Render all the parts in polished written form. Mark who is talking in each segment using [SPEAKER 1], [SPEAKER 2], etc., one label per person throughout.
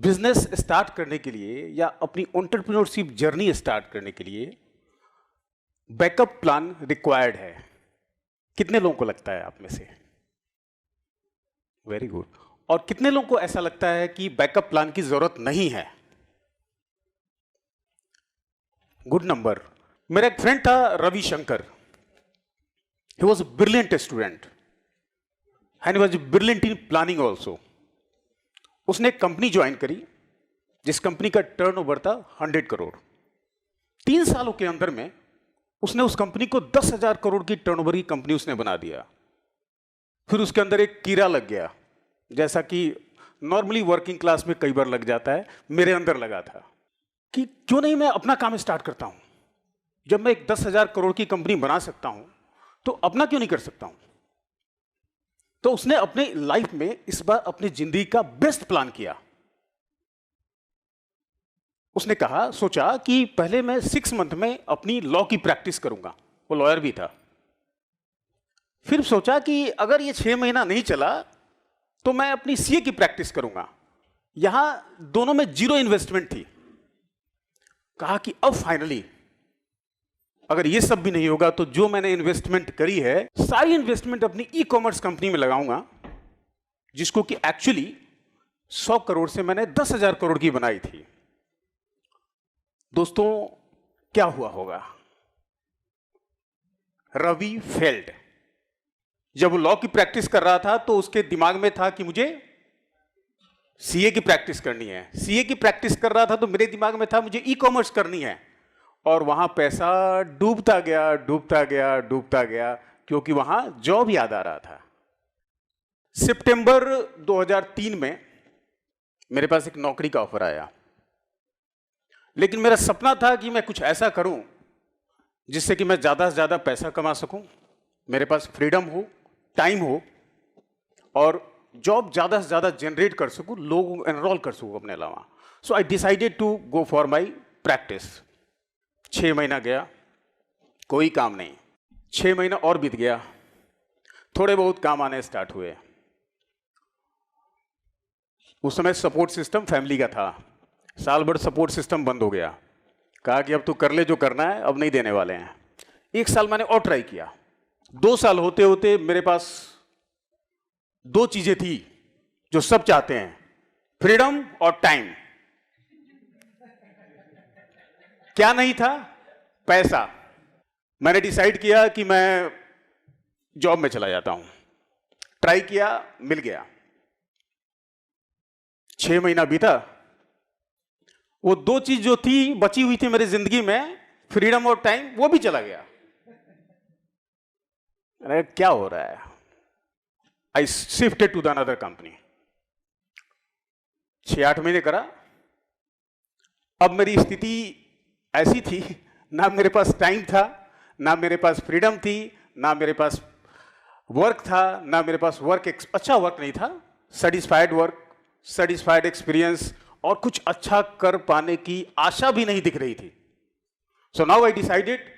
[SPEAKER 1] Business start करने के लिए या अपनी एंटरप्रेन्योरशिप जर्नी स्टार्ट करने के लिए बैकअप प्लान रिक्वायर्ड है। कितने लोगों को लगता है आप में से? Very good. और कितने लोगों को ऐसा लगता है कि बैकअप प्लान की जरूरत नहीं है? Good number. मेरा एक फ्रेंड था Ravishankar. He was a brilliant student and he was brilliant in planning also. उसने एक कंपनी ज्वाइन करी जिस कंपनी का टर्नओवर था 100 करोड़। 3 सालों के अंदर में उसने उस कंपनी को 10,000 करोड़ की टर्नओवर की कंपनी उसने बना दिया। फिर उसके अंदर एक कीड़ा लग गया, जैसा कि नॉर्मली वर्किंग क्लास में कई बार लग जाता है, मेरे अंदर लगा था कि क्यों नहीं मैं अपना काम स्टार्ट करता हूं। जब मैं एक 10,000 करोड़ की कंपनी बना सकता हूं तो अपना क्यों नहीं कर सकता हूं। तो उसने अपने लाइफ में इस बार अपनी जिंदगी का बेस्ट प्लान किया। उसने सोचा कि पहले मैं 6 मंथ में अपनी लॉ की प्रैक्टिस करूंगा। वो लॉयर भी था। फिर सोचा कि अगर ये 6 महीना नहीं चला तो मैं अपनी सीए की प्रैक्टिस करूंगा। यहां दोनों में 0 इन्वेस्टमेंट थी। कहा कि अब फाइनली अगर ये सब भी नहीं होगा तो जो मैंने इन्वेस्टमेंट करी है सारी इन्वेस्टमेंट अपनी ई कॉमर्स कंपनी में लगाऊंगा, जिसको कि एक्चुअली 100 करोड़ से मैंने 10,000 करोड़ की बनाई थी। दोस्तों, क्या हुआ होगा? रवि फेल्ड। जब वो लॉ की प्रैक्टिस कर रहा था तो उसके दिमाग में था कि मुझे सीए की प्रैक्टिस करनी है। सीए की प्रैक्टिस कर रहा था तो मेरे दिमाग में था मुझे ई कॉमर्स करनी है। और वहां पैसा डूबता गया, डूबता गया, डूबता गया, क्योंकि वहां जॉब याद आ रहा था। सितंबर 2003 में मेरे पास एक नौकरी का ऑफर आया, लेकिन मेरा सपना था कि मैं कुछ ऐसा करूं जिससे कि मैं ज्यादा से ज्यादा पैसा कमा सकूं, मेरे पास फ्रीडम हो, टाइम हो और जॉब ज्यादा से ज्यादा जनरेट कर सकूं, लोग एनरोल कर सकूं अपने अलावा। So I decided to go for my practice. 6 महीना गया, कोई काम नहीं। 6 महीना और बीत गया, थोड़े बहुत काम आने स्टार्ट हुए। उस समय सपोर्ट सिस्टम फैमिली का था। साल भर सपोर्ट सिस्टम बंद हो गया। कहा कि अब तू कर ले जो करना है, अब नहीं देने वाले हैं। 1 साल मैंने और ट्राई किया। 2 साल होते होते मेरे पास 2 चीजें थी जो सब चाहते हैं, फ्रीडम और टाइम। क्या नहीं था? पैसा। मैंने डिसाइड किया कि मैं जॉब में चला जाता हूं। ट्राई किया, मिल गया। 6 महीना बीता। वो 2 चीज जो थी बची हुई थी मेरी जिंदगी में, फ्रीडम और टाइम, वो भी चला गया। अरे क्या हो रहा है? I shifted to the another company. 6-8 महीने करा। अब मेरी स्थिति ऐसी थी, ना मेरे पास टाइम था, ना मेरे पास फ्रीडम थी, ना मेरे पास वर्क था, ना मेरे पास अच्छा वर्क नहीं था, सेटिस्फाइड वर्क, सेटिस्फाइड एक्सपीरियंस और कुछ अच्छा कर पाने की आशा भी नहीं दिख रही थी। So now I decided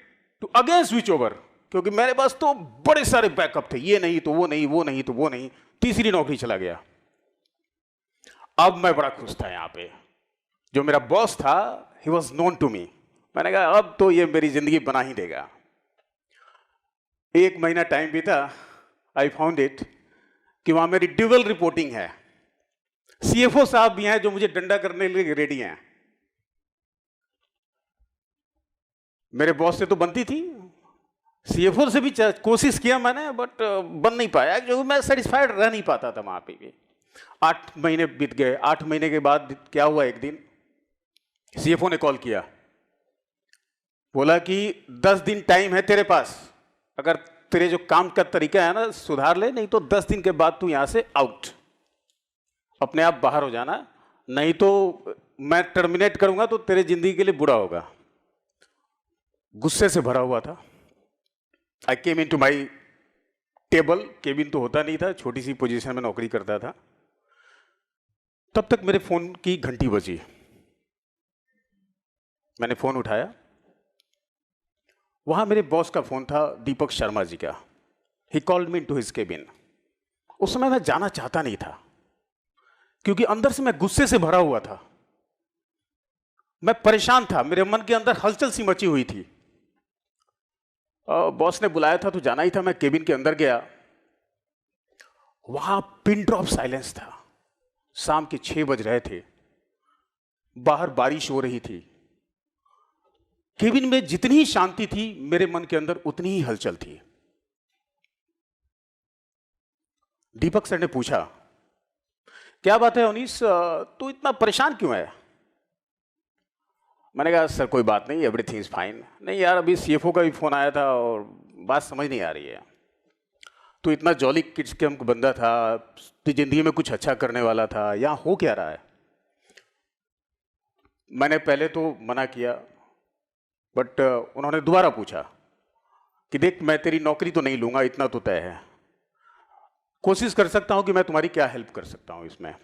[SPEAKER 1] to again switch over, क्योंकि मेरे पास तो बड़े सारे बैकअप थे, ये नहीं तो वो नहीं, वो नहीं तो वो नहीं। तीसरी नौकरी चला गया। अब मैं बड़ा खुश था। यहां पे जो मेरा बॉस था, he was known to me. मैंने कहा अब तो ये मेरी जिंदगी बना ही देगा। 1 महीना टाइम बीता। आई फाउंड इट कि वहां मेरी ड्यूअल रिपोर्टिंग है। सीएफओ साहब भी हैं जो मुझे डंडा करने के लिए रेडी हैं। मेरे बॉस से तो बनती थी, सीएफओ से भी कोशिश किया मैंने, बट बन नहीं पाया, क्योंकि मैं सेटिस्फाइड रह नहीं पाता था वहां पे भी। 8 महीने बीत गए। 8 महीने के बाद क्या हुआ, एक दिन सीएफओ ने कॉल किया, बोला कि 10 दिन टाइम है तेरे पास, अगर तेरे जो काम का तरीका है ना सुधार ले, नहीं तो 10 दिन के बाद तू यहां से आउट, अपने आप बाहर हो जाना, नहीं तो मैं टर्मिनेट करूंगा तो तेरे जिंदगी के लिए बुरा होगा। गुस्से से भरा हुआ था। आई केम इन टू माई टेबल। केबिन तो होता नहीं था, छोटी सी पोजीशन में नौकरी करता था। तब तक मेरे फोन की घंटी बजी। मैंने फोन उठाया। वहां मेरे बॉस का फोन था, दीपक शर्मा जी का। He called me into his cabin. उस समय मैं जाना चाहता नहीं था, क्योंकि अंदर से मैं गुस्से से भरा हुआ था, मैं परेशान था, मेरे मन के अंदर हलचल सी मची हुई थी। बॉस ने बुलाया था तो जाना ही था। मैं केबिन के अंदर गया, वहां पिन ड्रॉप साइलेंस था। शाम के 6 बज रहे थे, बाहर बारिश हो रही थी। केबिन में जितनी ही शांति थी, मेरे मन के अंदर उतनी ही हलचल थी। दीपक सर ने पूछा, क्या बात है अनीस, तू इतना परेशान क्यों है? मैंने कहा सर कोई बात नहीं, एवरीथिंग इज फाइन। नहीं यार, अभी सीएफओ का भी फोन आया था और बात समझ नहीं आ रही है। तू इतना जॉली किड्स कैंप बंदा था, तू जिंदगी में कुछ अच्छा करने वाला था, यहां हो क्या रहा है? मैंने पहले तो मना किया, बट उन्होंने दोबारा पूछा कि देख, मैं तेरी नौकरी तो नहीं लूंगा, इतना तो तय है। कोशिश कर सकता हूं कि मैं तुम्हारी क्या हेल्प कर सकता हूं इसमें।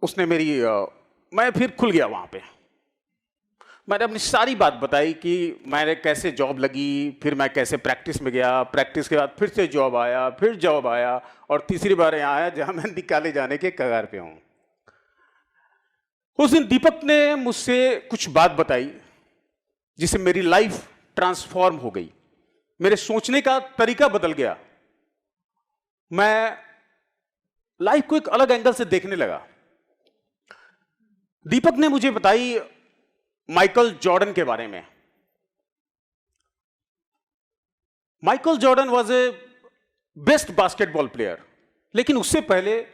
[SPEAKER 1] उसने मैं फिर खुल गया वहां पे। मैंने अपनी सारी बात बताई कि मैंने कैसे जॉब लगी, फिर मैं कैसे प्रैक्टिस में गया, प्रैक्टिस के बाद फिर से जॉब आया, फिर जॉब आया, और तीसरी बार यहाँ आया जहां मैं निकाले जाने के कगार पे हूं। उस दिन दीपक ने मुझसे कुछ बात बताई जिससे मेरी लाइफ ट्रांसफॉर्म हो गई, मेरे सोचने का तरीका बदल गया। मैं लाइफ को एक अलग एंगल से देखने लगा। दीपक ने मुझे बताई माइकल जॉर्डन के बारे में। Michael Jordan was a best basketball player, लेकिन उससे पहले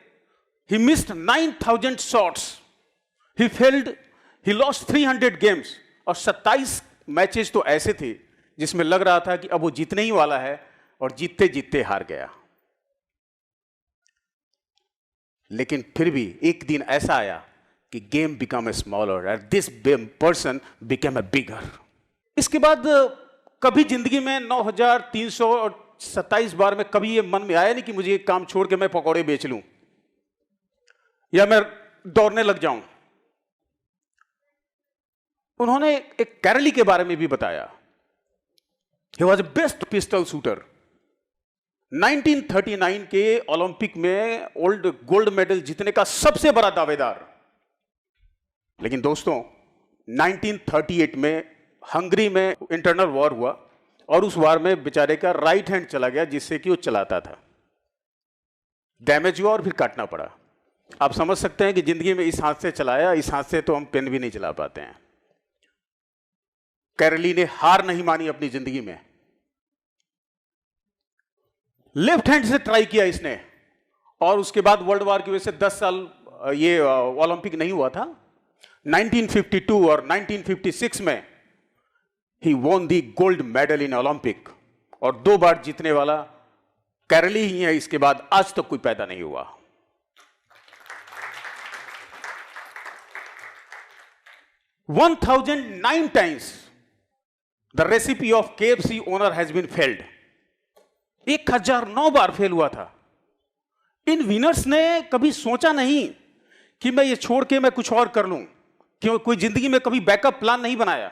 [SPEAKER 1] he missed 9,000 shots, he failed, he lost 300 games, और 27 मैचेस तो ऐसे थे जिसमें लग रहा था कि अब वो जीतने ही वाला है, और जीतते जीतते हार गया। लेकिन फिर भी एक दिन ऐसा आया कि game become a smaller and this person become a bigger. इसके बाद कभी जिंदगी में 9,327 बार में कभी ये मन में आया नहीं कि मुझे एक काम छोड़ के मैं पकौड़े बेच लूं या मैं दौड़ने लग जाऊं। उन्होंने एक कैरली के बारे में भी बताया। He was a best pistol shooter. 1939 के ओलंपिक में गोल्ड मेडल जीतने का सबसे बड़ा दावेदार। लेकिन दोस्तों, 1938 में हंगरी में इंटरनल वॉर हुआ, और उस वार में बेचारे का राइट हैंड चला गया जिससे कि वो चलाता था। डैमेज हुआ और फिर काटना पड़ा। आप समझ सकते हैं कि जिंदगी में इस हाथ से चलाया, इस हाथ से तो हम पेन भी नहीं चला पाते हैं। कैरली ने हार नहीं मानी अपनी जिंदगी में। लेफ्ट हैंड से ट्राई किया इसने, और उसके बाद वर्ल्ड वॉर की वजह से 10 साल ये ओलंपिक नहीं हुआ था। 1952 और 1956 में ही won the gold medal in Olympic, और 2 बार जीतने वाला कैरली ही है। इसके बाद आज तक कोई पैदा नहीं हुआ। One 1,009 times the recipe of KFC owner has been failed. 1009 bar fail हुआ था। इन विनर्स ने कभी सोचा नहीं कि मैं ये छोड़ के मैं कुछ और कर लूं, क्यों कोई जिंदगी में कभी बैकअप प्लान नहीं बनाया।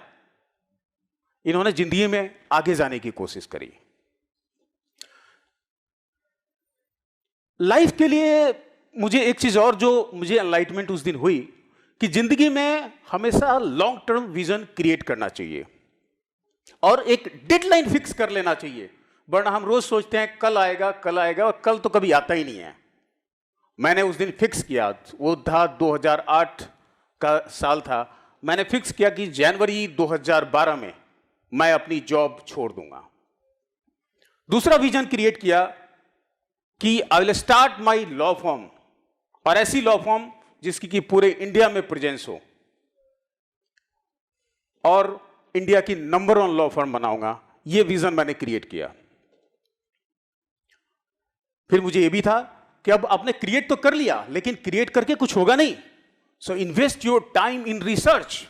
[SPEAKER 1] इन्होंने जिंदगी में आगे जाने की कोशिश करी। लाइफ के लिए मुझे एक चीज और जो मुझे एनलाइटमेंट उस दिन हुई कि जिंदगी में हमेशा लॉन्ग टर्म विजन क्रिएट करना चाहिए और एक डेडलाइन फिक्स कर लेना चाहिए। वरना हम रोज सोचते हैं कल आएगा कल आएगा, और कल तो कभी आता ही नहीं है। मैंने उस दिन फिक्स किया, वो था 2008 का साल था। मैंने फिक्स किया कि जनवरी 2012 में मैं अपनी जॉब छोड़ दूंगा। दूसरा विजन क्रिएट किया कि I will start my law firm, और ऐसी लॉ फर्म जिसकी कि पूरे इंडिया में प्रेजेंस हो, और इंडिया की नंबर 1 लॉ फर्म बनाऊंगा। यह विजन मैंने क्रिएट किया। फिर मुझे यह भी था कि अब आपने क्रिएट तो कर लिया, लेकिन क्रिएट करके कुछ होगा नहीं। So invest your time in research.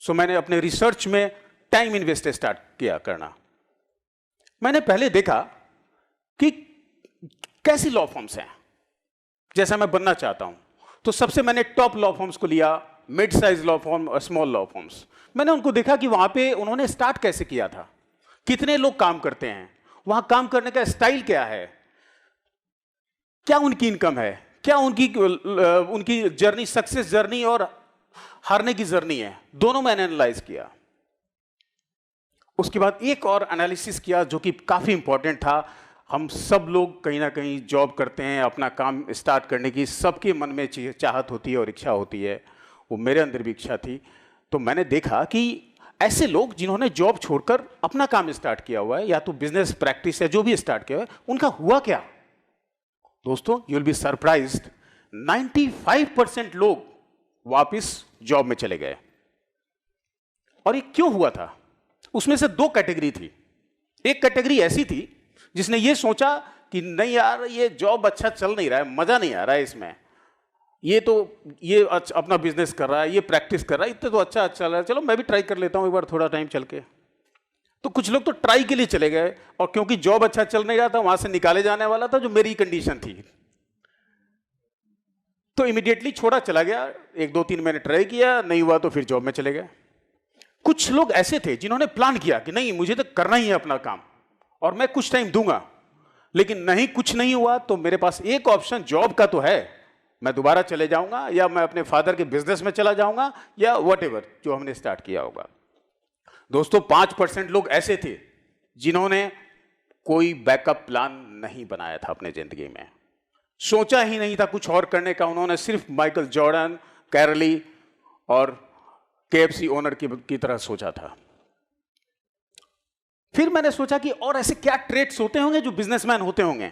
[SPEAKER 1] So मैंने अपने रिसर्च में टाइम इन्वेस्ट स्टार्ट किया करना। मैंने पहले देखा कि कैसी लॉ फर्म्स हैं जैसा मैं बनना चाहता हूं। तो सबसे मैंने टॉप लॉ फर्म्स को लिया, मिड साइज लॉ फर्म और स्मॉल लॉ फर्म्स। मैंने उनको देखा कि वहां पे उन्होंने स्टार्ट कैसे किया था, कितने लोग काम करते हैं, वहां काम करने का स्टाइल क्या है, क्या उनकी इनकम है, क्या उनकी जर्नी, सक्सेस जर्नी और हारने की जर्नी है, दोनों मैंने एनालाइज किया। उसके बाद एक और एनालिसिस किया जो कि काफी इंपॉर्टेंट था। हम सब लोग कहीं ना कहीं जॉब करते हैं, अपना काम स्टार्ट करने की सबके मन में चाहत होती है और इच्छा होती है, वो मेरे अंदर भी इच्छा थी। तो मैंने देखा कि ऐसे लोग जिन्होंने जॉब छोड़कर अपना काम स्टार्ट किया हुआ है, या तो बिजनेस प्रैक्टिस है जो भी स्टार्ट किया है, उनका हुआ क्या। दोस्तों, यू विल बी सरप्राइज्ड, 95% लोग वापस जॉब में चले गए। और ये क्यों हुआ था? उसमें से दो कैटेगरी थी। एक कैटेगरी ऐसी थी जिसने ये सोचा कि नहीं यार, ये जॉब अच्छा चल नहीं रहा है, मजा नहीं आ रहा है इसमें, ये अपना बिजनेस कर रहा है, ये प्रैक्टिस कर रहा है, इतना तो अच्छा चल रहा है, चलो मैं भी ट्राई कर लेता हूं एक बार थोड़ा टाइम चल के। तो कुछ लोग तो ट्राई के लिए चले गए, और क्योंकि जॉब अच्छा चल नहीं रहा था, वहां से निकाले जाने वाला था, जो मेरी कंडीशन थी, तो इमीडिएटली छोड़ा, चला गया। 1-2-3 महीने ट्राई किया, नहीं हुआ तो फिर जॉब में चले गए। कुछ लोग ऐसे थे जिन्होंने प्लान किया कि नहीं, मुझे तो करना ही है अपना काम और मैं कुछ टाइम दूंगा, लेकिन नहीं, कुछ नहीं हुआ तो मेरे पास एक ऑप्शन जॉब का तो है, मैं दोबारा चले जाऊंगा, या मैं अपने फादर के बिजनेस में चला जाऊंगा, या व्हाटएवर जो हमने स्टार्ट किया होगा। दोस्तों, 5% लोग ऐसे थे जिन्होंने कोई बैकअप प्लान नहीं बनाया था अपने जिंदगी में, सोचा ही नहीं था कुछ और करने का। उन्होंने सिर्फ माइकल जॉर्डन, कैरली और KFC ओनर की तरह सोचा था। फिर मैंने सोचा कि और ऐसे क्या ट्रेट्स होते होंगे जो बिजनेसमैन होते होंगे।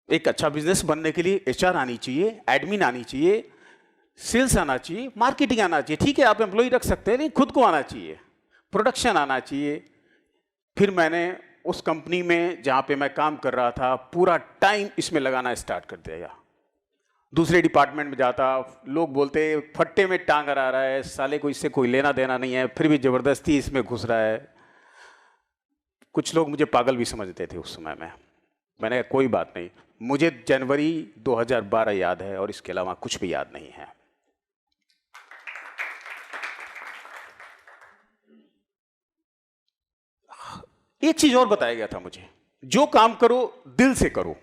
[SPEAKER 1] एक अच्छा बिजनेस बनने के लिए HR आनी चाहिए, एडमिन आनी चाहिए, सेल्स आना चाहिए, मार्केटिंग आना चाहिए। ठीक है, आप एम्प्लॉय रख सकते हैं, लेकिन खुद को आना चाहिए, प्रोडक्शन आना चाहिए। फिर मैंने उस कंपनी में जहां पे मैं काम कर रहा था, पूरा टाइम इसमें लगाना स्टार्ट कर दिया। दूसरे डिपार्टमेंट में जाता, लोग बोलते फट्टे में टांग आ रहा है, साले को इससे कोई लेना देना नहीं है, फिर भी जबरदस्ती इसमें घुस रहा है। कुछ लोग मुझे पागल भी समझते थे उस समय में। मैंने कहा कोई बात नहीं, मुझे जनवरी 2012 याद है और इसके अलावा कुछ भी याद नहीं है। एक चीज और बताया गया था मुझे, जो काम करो दिल से करो,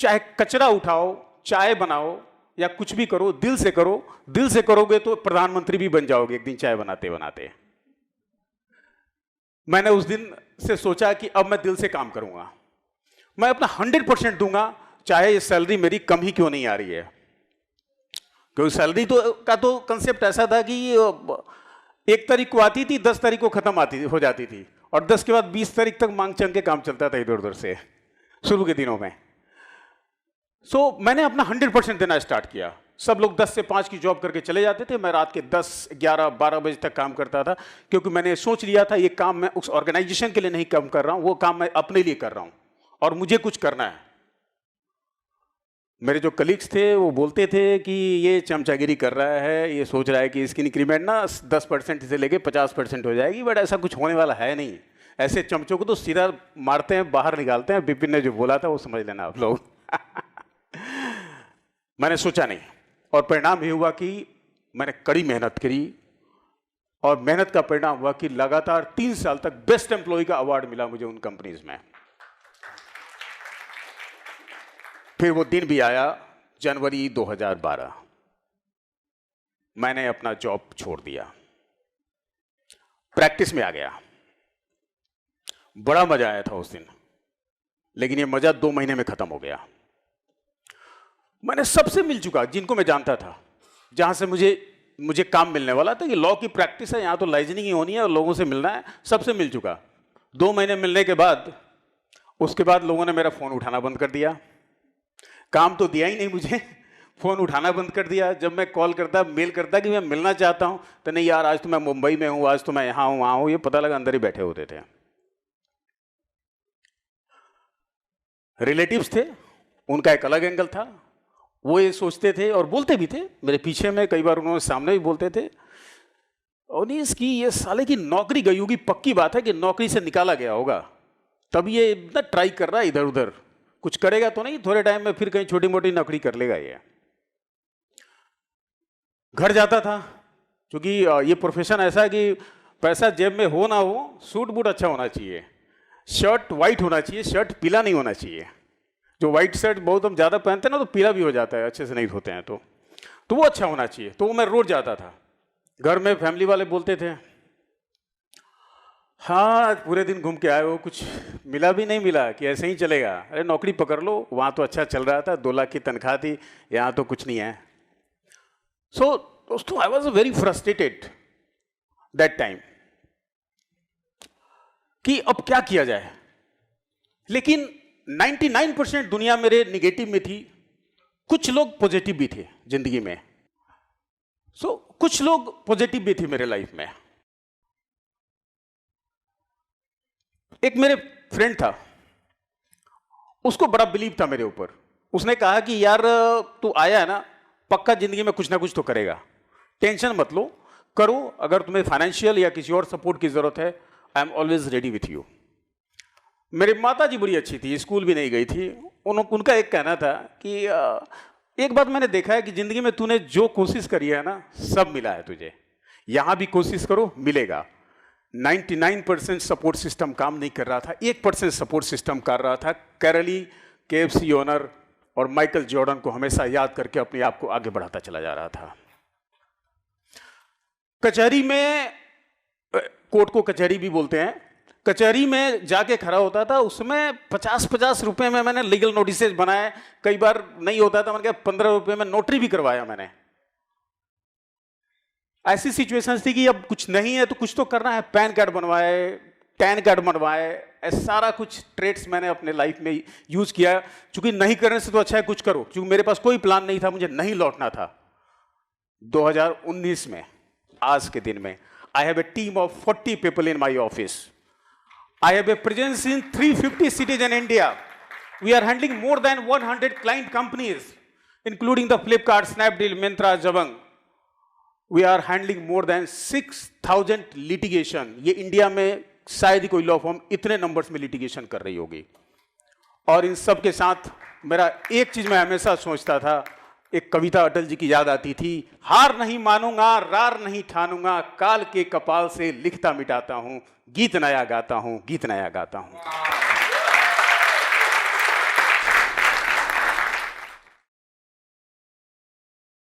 [SPEAKER 1] चाहे कचरा उठाओ, चाय बनाओ, या कुछ भी करो, दिल से करो। दिल से करोगे तो प्रधानमंत्री भी बन जाओगे एक दिन चाय बनाते बनाते। मैंने उस दिन से सोचा कि अब मैं दिल से काम करूंगा, मैं अपना 100% दूंगा, चाहे ये सैलरी मेरी कम ही क्यों नहीं आ रही है। क्योंकि सैलरी का तो कंसेप्ट ऐसा था कि 1 तारीख को आती थी, 10 तारीख को खत्म हो जाती थी, और 10 के बाद 20 तारीख तक मांग चंग के काम चलता था इधर उधर से, शुरू के दिनों में। मैंने अपना 100% देना स्टार्ट किया। सब लोग 10 से 5 की जॉब करके चले जाते थे, मैं रात के 10, 11, 12 बजे तक काम करता था, क्योंकि मैंने सोच लिया था ये काम मैं उस ऑर्गेनाइजेशन के लिए नहीं काम कर रहा हूं, वो काम मैं अपने लिए कर रहा हूं और मुझे कुछ करना है। मेरे जो कलीग्स थे वो बोलते थे कि ये चमचागिरी कर रहा है, ये सोच रहा है कि इसकी इंक्रीमेंट ना 10% से लेके 50% हो जाएगी, बट ऐसा कुछ होने वाला है नहीं। ऐसे चमचों को तो सीधा मारते हैं, बाहर निकालते हैं। विपिन ने जो बोला था वो समझ लेना आप लोग। मैंने सोचा नहीं, और परिणाम ये हुआ कि मैंने कड़ी मेहनत करी, और मेहनत का परिणाम हुआ कि लगातार 3 साल तक बेस्ट एम्प्लॉय का अवार्ड मिला मुझे उन कंपनीज में। फिर वो दिन भी आया, जनवरी 2012, मैंने अपना जॉब छोड़ दिया, प्रैक्टिस में आ गया। बड़ा मजा आया था उस दिन, लेकिन ये मजा 2 महीने में खत्म हो गया। मैंने सबसे मिल चुका जिनको मैं जानता था, जहां से मुझे काम मिलने वाला था कि लॉ की प्रैक्टिस है, यहां तो लाइजनिंग ही होनी है और लोगों से मिलना है, सबसे मिल चुका। 2 महीने मिलने के बाद, उसके बाद लोगों ने मेरा फोन उठाना बंद कर दिया। काम तो दिया ही नहीं मुझे, फोन उठाना बंद कर दिया। जब मैं कॉल करता, मेल करता कि मैं मिलना चाहता हूं, तो नहीं यार, आज तो मैं मुंबई में हूं, आज तो मैं यहां हूं, वहां हूं, ये पता लगा अंदर ही बैठे होते थे। रिलेटिव्स थे, उनका एक अलग एंगल था। वो ये सोचते थे और बोलते भी थे मेरे पीछे में, कई बार उन्होंने सामने भी बोलते थे, और इसकी ये साले की नौकरी गई होगी, पक्की बात है कि नौकरी से निकाला गया होगा, तब ये इतना ट्राई कर रहा है इधर उधर, कुछ करेगा तो नहीं, थोड़े टाइम में फिर कहीं छोटी मोटी नौकरी कर लेगा ये। घर जाता था, क्योंकि ये प्रोफेशन ऐसा है कि पैसा जेब में हो ना हो, सूट बूट अच्छा होना चाहिए, शर्ट वाइट होना चाहिए, शर्ट पीला नहीं होना चाहिए, जो व्हाइट शर्ट बहुत हम ज़्यादा पहनते हैं ना तो पीला भी हो जाता है, अच्छे से नहीं धोते हैं तो वो अच्छा होना चाहिए। तो वो मैं रोज जाता था। घर में फैमिली वाले बोलते थे, हाँ आज पूरे दिन घूम के आए हो, कुछ मिला भी नहीं मिला कि ऐसे ही चलेगा? अरे नौकरी पकड़ लो, वहाँ तो अच्छा चल रहा था, 2 लाख की तनख्वाह थी, यहाँ तो कुछ नहीं है। सो दोस्तों, I was very frustrated that time कि अब क्या किया जाए। लेकिन 99% दुनिया मेरे निगेटिव में थी, कुछ लोग पॉजिटिव भी थे जिंदगी में। कुछ लोग पॉजिटिव भी थे मेरे लाइफ में। एक मेरे फ्रेंड था, उसको बड़ा बिलीव था मेरे ऊपर। उसने कहा कि यार तू आया है ना, पक्का जिंदगी में कुछ ना कुछ तो करेगा, टेंशन मत लो, करो। अगर तुम्हें फाइनेंशियल या किसी और सपोर्ट की जरूरत है, I am always ready with you. मेरी माता जी बड़ी अच्छी थी, स्कूल भी नहीं गई थी। उनका एक कहना था कि एक बात मैंने देखा है कि जिंदगी में तूने जो कोशिश करी है ना, सब मिला है तुझे, यहां भी कोशिश करो मिलेगा। 99% सपोर्ट सिस्टम काम नहीं कर रहा था, 1% सपोर्ट सिस्टम कर रहा था। कैरली, KFC ओनर और माइकल जॉर्डन को हमेशा याद करके अपने आप को आगे बढ़ाता चला जा रहा था। कचहरी में, कोर्ट को कचहरी भी बोलते हैं, कचहरी में जाके खड़ा होता था। उसमें 50-50 रुपए में मैंने लीगल नोटिसेज बनाए। कई बार नहीं होता था, मैंने कहा 15 रुपए में नोटरी भी करवाया मैंने। ऐसी सिचुएशंस थी कि अब कुछ नहीं है तो कुछ तो करना है। पैन कार्ड बनवाए, टैन कार्ड बनवाए, ऐसा सारा कुछ ट्रेड्स मैंने अपने लाइफ में यूज किया। क्योंकि नहीं करने से तो अच्छा है कुछ करो, क्योंकि मेरे पास कोई प्लान नहीं था, मुझे नहीं लौटना था। 2019 में, आज के दिन में, I have a team of 40 people in my office. I have a presence in 350 cities in India. We are handling more than 100 client companies, including the Flipkart, Snapdeal, Myntra, Jabang. We are handling more than 6,000 litigation. ये India में शायद ही कोई law form इतने numbers में litigation कर रही होगी। और इन सब के साथ मेरा एक चीज मैं हमेशा सोचता था, एक कविता अटल जी की याद आती थी, हार नहीं मानूंगा, रार नहीं ठानूंगा, काल के कपाल से लिखता मिटाता हूं, गीत नया गाता हूं, गीत नया गाता हूं।